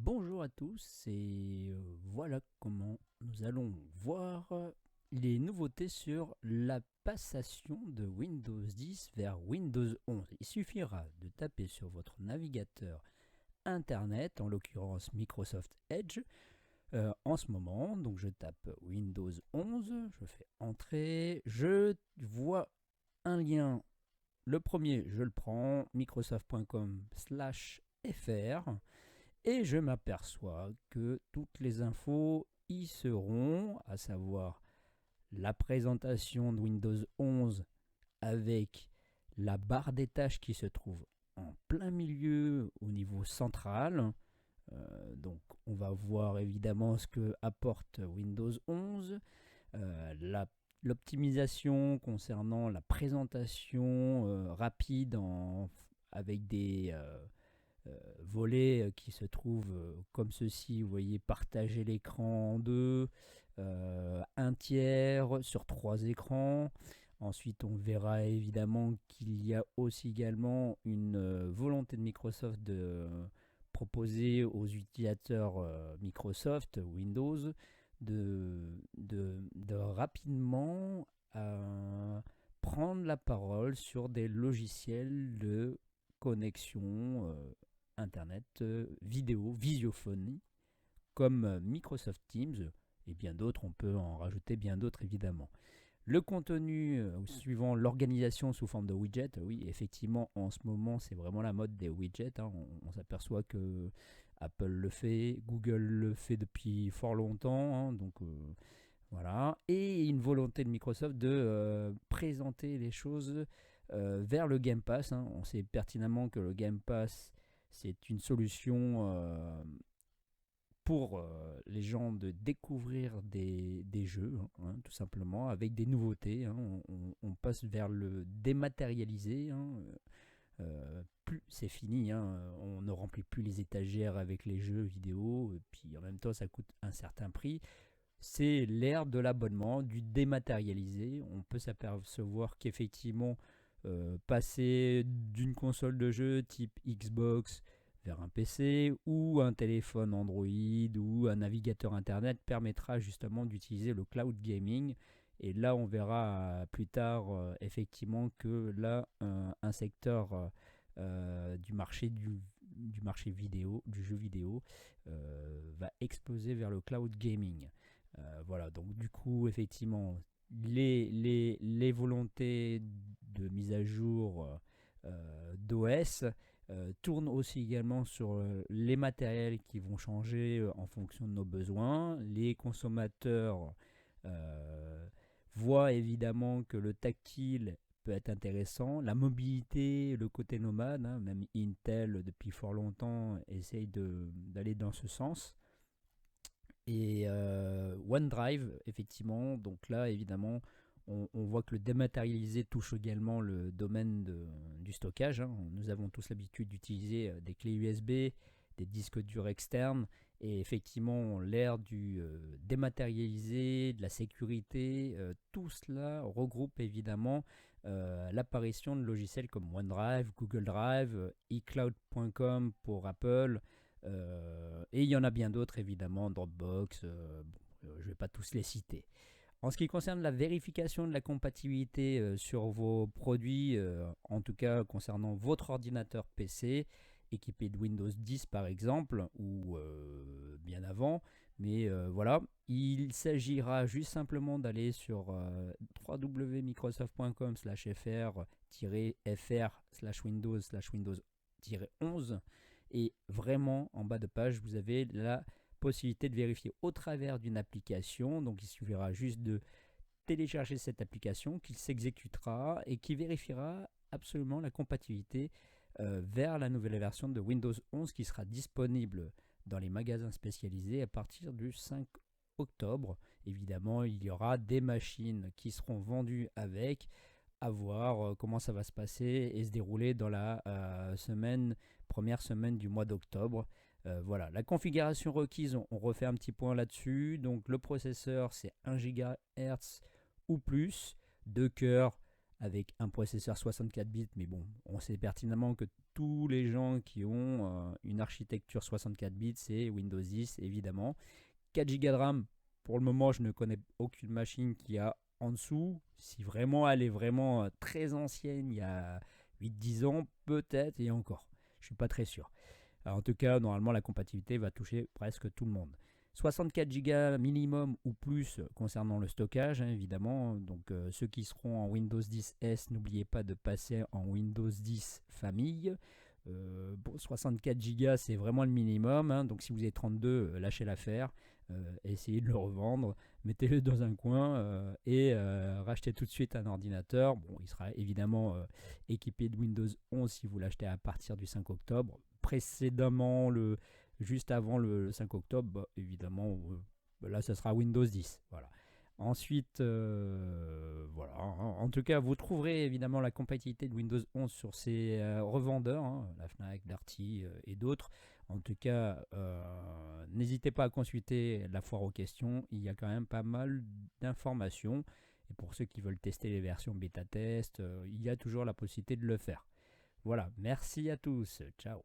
Bonjour à tous et voilà comment nous allons voir les nouveautés sur la passation de Windows 10 vers Windows 11. Il suffira de taper sur votre navigateur Internet, en l'occurrence Microsoft Edge, en ce moment. Donc je tape Windows 11, je fais Entrée, je vois un lien. Le premier, je le prends, microsoft.com/fr. Et je m'aperçois que toutes les infos y seront, à savoir la présentation de Windows 11 avec la barre des tâches qui se trouve en plein milieu au niveau central. Donc on va voir évidemment ce que apporte Windows 11, l'optimisation concernant la présentation rapide avec des volets qui se trouvent comme ceci. Vous voyez, partager l'écran en deux, un tiers sur trois écrans. Ensuite, on verra évidemment qu'il y a aussi également une volonté de Microsoft de proposer aux utilisateurs Microsoft Windows de rapidement prendre la parole sur des logiciels de connexion Internet, vidéo, visiophonie, comme Microsoft Teams et bien d'autres. On peut en rajouter bien d'autres évidemment. Le contenu, suivant l'organisation sous forme de widget, oui, effectivement, en ce moment, c'est vraiment la mode des widgets. On s'aperçoit que Apple le fait, Google le fait depuis fort longtemps. Donc voilà. Et une volonté de Microsoft de présenter les choses vers le Game Pass. On sait pertinemment que le Game Pass, c'est une solution pour les gens de découvrir des jeux, tout simplement, avec des nouveautés. On passe vers le dématérialisé. Plus c'est fini, on ne remplit plus les étagères avec les jeux vidéo, et puis en même temps ça coûte un certain prix. C'est l'ère de l'abonnement, du dématérialisé. On peut s'apercevoir qu'effectivement, passer d'une console de jeu type Xbox vers un PC ou un téléphone Android ou un navigateur Internet permettra justement d'utiliser le cloud gaming. Et là, on verra plus tard effectivement que là, un secteur du marché vidéo, du jeu vidéo, va exploser vers le cloud gaming. Voilà, donc du coup, effectivement, les volontés de mise à jour d'OS tournent aussi également sur les matériels qui vont changer en fonction de nos besoins. Les consommateurs voient évidemment que le tactile peut être intéressant. La mobilité, le côté nomade, même Intel depuis fort longtemps essaye d'aller dans ce sens. Et OneDrive, effectivement, donc là, évidemment, on voit que le dématérialisé touche également le domaine du stockage. Nous avons tous l'habitude d'utiliser des clés USB, des disques durs externes, et effectivement, l'ère du dématérialisé, de la sécurité, tout cela regroupe évidemment l'apparition de logiciels comme OneDrive, Google Drive, iCloud.com pour Apple, et il y en a bien d'autres évidemment, Dropbox, je ne vais pas tous les citer. En ce qui concerne la vérification de la compatibilité sur vos produits, en tout cas concernant votre ordinateur PC équipé de Windows 10 par exemple, ou bien avant, mais voilà, il s'agira juste simplement d'aller sur www.microsoft.com/fr-fr/windows/windows-11, et vraiment en bas de page vous avez la possibilité de vérifier au travers d'une application. Donc il suffira juste de télécharger cette application qui s'exécutera et qui vérifiera absolument la compatibilité vers la nouvelle version de Windows 11 qui sera disponible dans les magasins spécialisés à partir du 5 octobre. Évidemment, il y aura des machines qui seront vendues avec, à voir comment ça va se passer et se dérouler dans la première semaine du mois d'octobre. Voilà, la configuration requise, on refait un petit point là-dessus. Donc le processeur, c'est 1 GHz ou plus, 2 cœurs avec un processeur 64 bits, mais bon, on sait pertinemment que tous les gens qui ont une architecture 64 bits, c'est Windows 10 évidemment. 4 Go de RAM, pour le moment, je ne connais aucune machine qui a en dessous. Si vraiment elle est vraiment très ancienne, il y a 8-10 ans, peut-être, et encore. Je ne suis pas très sûr. Alors, en tout cas, normalement, la compatibilité va toucher presque tout le monde. 64 Go minimum ou plus concernant le stockage, hein, évidemment. Donc, ceux qui seront en Windows 10 S, n'oubliez pas de passer en Windows 10 famille. Bon, 64 Go, c'est vraiment le minimum. Hein, donc, si vous avez 32, lâchez l'affaire. Essayez de le revendre, mettez-le dans un coin et rachetez tout de suite un ordinateur. Bon, il sera évidemment équipé de Windows 11 si vous l'achetez à partir du 5 octobre. Précédemment, juste avant le 5 octobre, bah, évidemment, là, ça sera Windows 10. Voilà. Ensuite, voilà. En tout cas, vous trouverez évidemment la compatibilité de Windows 11 sur ces revendeurs, hein, la Fnac, Darty et d'autres. En tout cas, n'hésitez pas à consulter la foire aux questions. Il y a quand même pas mal d'informations. Et pour ceux qui veulent tester les versions bêta test, il y a toujours la possibilité de le faire. Voilà, merci à tous. Ciao.